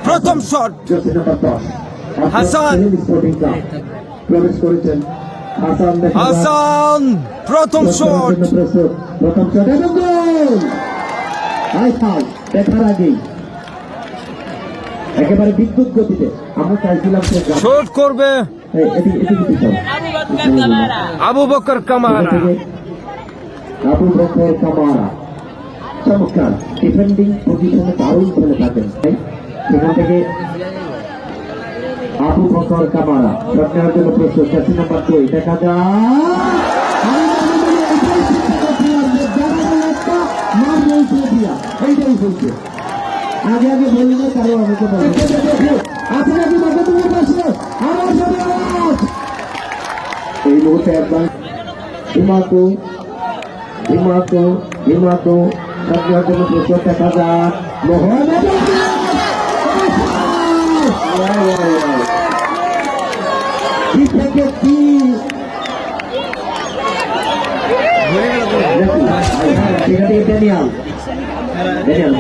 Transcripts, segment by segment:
প্রথম শট হাসান প্রবেশ করেছেন হাসান প্রথম শট প্রথম শট এবং গোল দেখার আগেই একেবারে বিদ্যুৎ গতিতে আমরা চাইছিলাম শট করবে আবু বকর কামারা চমৎকার ডিফেন্ডিং পজিশনে দারুণ খেলে থাকেন সেখান থেকে আবু বকর কামারা শট নেওয়ার জন্য প্রস্তুত জার্সি নাম্বার 2 দেখা এইটাই বলছে আগে আগে বলি না কারো আমাকে এই মুহূর্তে একবার হিমাতো হিমাতো হিমাতো শট নেওয়ার জন্য প্রস্তুত দেখা যাক মোহাম্মদ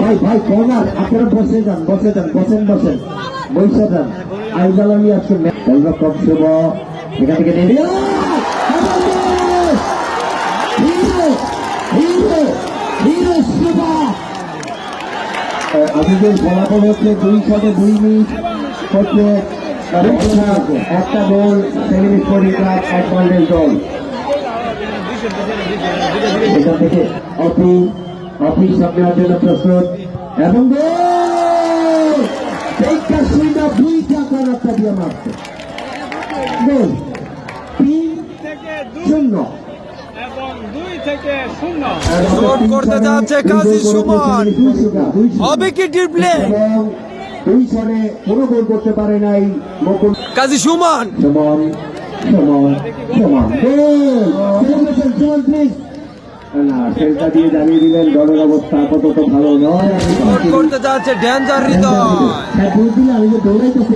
ভাই ভাই কর্নার আপনারা বসে যান বসে যান আইজালামি আসুন কম শুভ এখান থেকে আমাদের ফলাফল হচ্ছে 2 শটে 2 মিনিট হচ্ছে একটা গোল সেকেন্ড স্কোরিং ক্লাব 1 পয়েন্টের দল এখান থেকে অফিস শট নেওয়ার জন্য প্রস্তুত এবং দুইটা কর্নারটা দিয়ে মারছে গোল 3-0 শট করতে যাচ্ছে কাজী সুমন হবে কি ড্রিবলে 2 শটে কোনো গোল করতে পারে নাই মুকুল কাজী সুমন সেটা দিয়ে জানিয়ে দিলেন দলের অবস্থা আপাতত ভালো নয় করতে যাচ্ছে ডেঞ্জার হৃদয় আমি যে দৌড়াইতেছি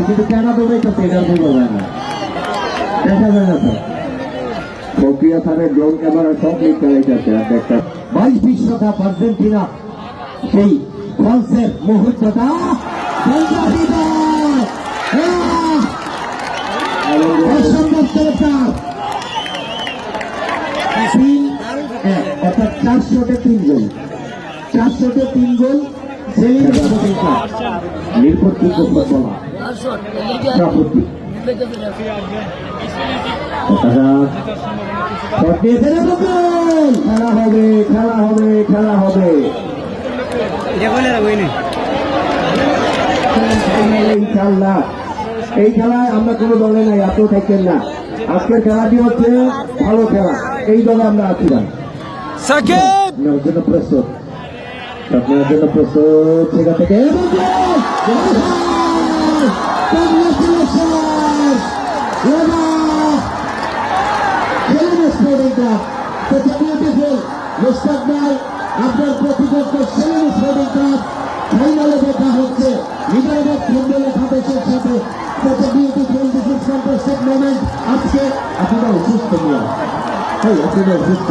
কিন্তু কেন দৌড়াইতেছে এটা বলবো না দেখা যায় না প্রক্রিয়া থানের ড্রোন ক্যামেরা সব লিক চালাইতেছে একটা 22 বিশ্বকাপ আর্জেন্টিনা সেই ফ্রান্সের মুহূর্তটা অর্থাৎ 4 শটে 3 গোল 4 শটে 3 গোল নির্ভরযোগ্য ফুটবলার খেলা হবে ইনশাআল্লাহ এই খেলায় আমরা কোনো দলে নাই আপনিও থাকবেন না আজকের খেলাটি হচ্ছে ভালো খেলা এই দলে আমরা আছি না সাকিব জন্য প্রস্তুত সেখান থেকে আপনার প্রতিপক্ষ সেলেন স্পোর্টিং ক্লাব ফাইনালে দেখা হচ্ছে লিডারবাদ ফুটবলের খাতের সাথে beautiful this is fantastic moment আজকে আপনারা অসুস্থ নিয়ে আপনারা অসুস্থ